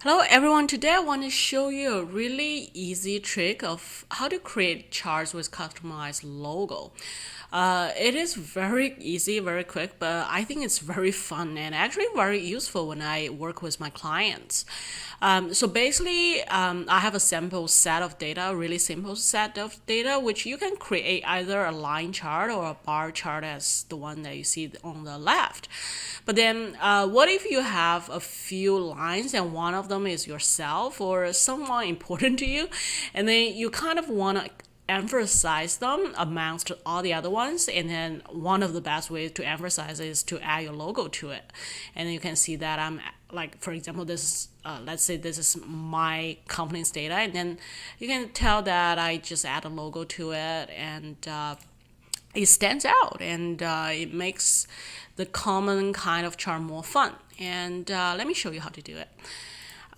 Hello everyone, today I want to show you a really easy trick of how to create charts with customized logo. It is very easy, very quick, but I think it's very fun and actually very useful when I work with my clients. So basically, I have a sample set of data, a really simple set of data, which you can create either a line chart or a bar chart as the one that you see on the left. But then, what if you have a few lines and one of them is yourself or someone important to you, and then you kind of want to emphasize them amongst all the other ones, and then one of the best ways to emphasize is to add your logo to it. And then you can see that I'm like, for example, this let's say this is my company's data, and then you can tell that I just add a logo to it, and it stands out, and it makes the common kind of chart more fun. And let me show you how to do it.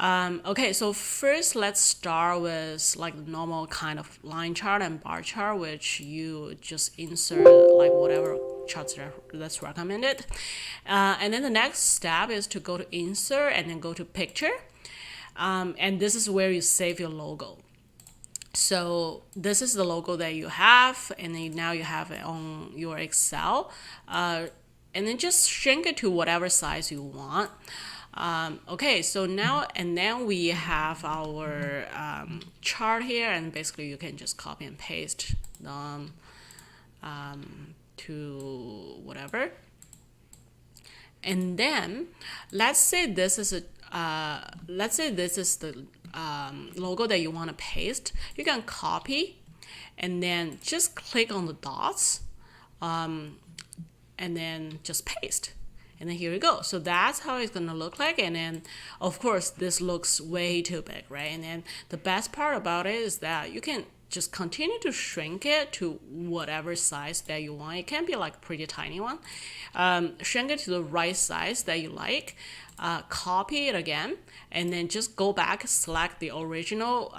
Okay, so first let's start with like the normal kind of line chart and bar chart, which you just insert like whatever charts that's recommended. And then the next step is to go to insert and then go to picture. And this is where you save your logo. So this is the logo that you have, and then now you have it on your Excel. And then just shrink it to whatever size you want. Okay, so now and then we have our chart here, and basically you can just copy and paste them to whatever. And then let's say this is the logo that you want to paste. You can copy and then just click on the dots, and then just paste. And then here we go. So that's how it's gonna look like. And then of course this looks way too big, right? And then the best part about it is that you can just continue to shrink it to whatever size that you want. It can be like pretty tiny one. Shrink it to the right size that you like. Copy it again, and then just go back, select the original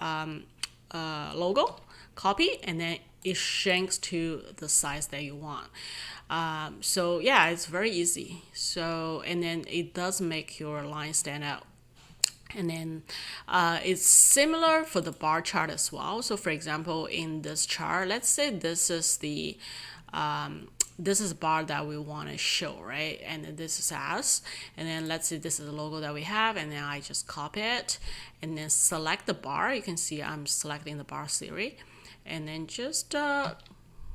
logo, copy, and then it shrinks to the size that you want. So yeah, it's very easy. So, and then it does make your line stand out. And then it's similar for the bar chart as well. So for example, in this chart, let's say this is the this is a bar that we want to show, right? And then this is us. And then let's say this is the logo that we have, and then I just copy it and then select the bar. You can see I'm selecting the bar series, and then just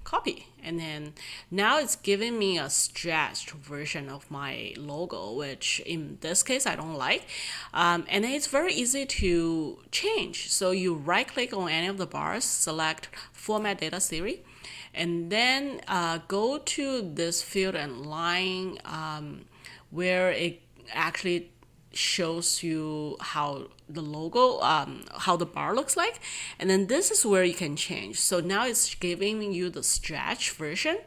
copy. And then now it's giving me a stretched version of my logo, which in this case I don't like. And then it's very easy to change. So you right click on any of the bars, select format data series, and then go to this field and line where it actually shows you how the logo, how the bar looks like. And then this is where you can change. So now it's giving you the stretch version.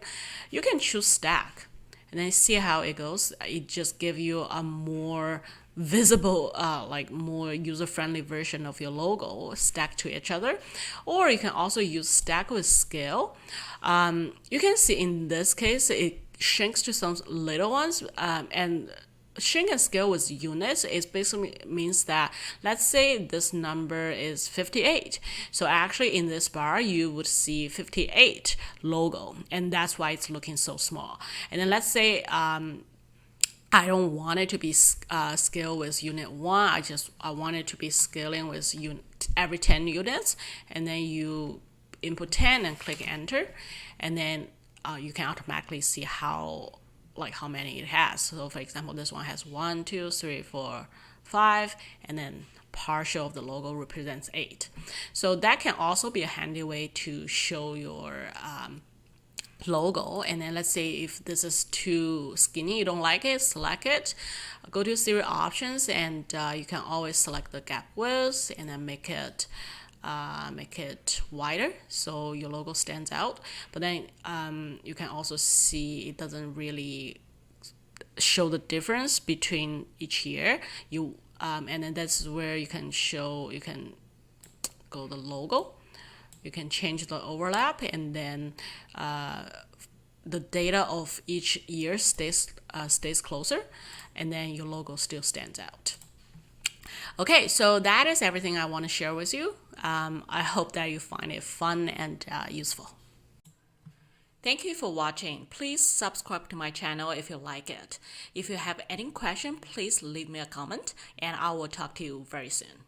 You can choose stack, and then see how it goes. It just gives you a more visible, like more user-friendly version of your logo stacked to each other. Or you can also use stack with scale. You can see in this case it shrinks to some little ones, and shrink and scale with units is basically means that, let's say this number is 58. So actually in this bar you would see 58 logo, and that's why it's looking so small. And then let's say I don't want it to be scale with unit 1. I want it to be scaling with every 10 units. And then you input 10 and click enter, and then you can automatically see how many it has. So for example, this one has 1, 2, 3, 4, 5, and then partial of the logo represents 8. So that can also be a handy way to show your logo. And then let's say if this is too skinny, you don't like it, select it, go to series options, and you can always select the gap width and then make it wider so your logo stands out. But then you can also see it doesn't really show the difference between each year. And then that's where you can go the logo. You can change the overlap, and then the data of each year stays closer, and then your logo still stands out. Okay, so that is everything I want to share with you. I hope that you find it fun and useful. Thank you for watching. Please subscribe to my channel if you like it. If you have any question, please leave me a comment and I will talk to you very soon.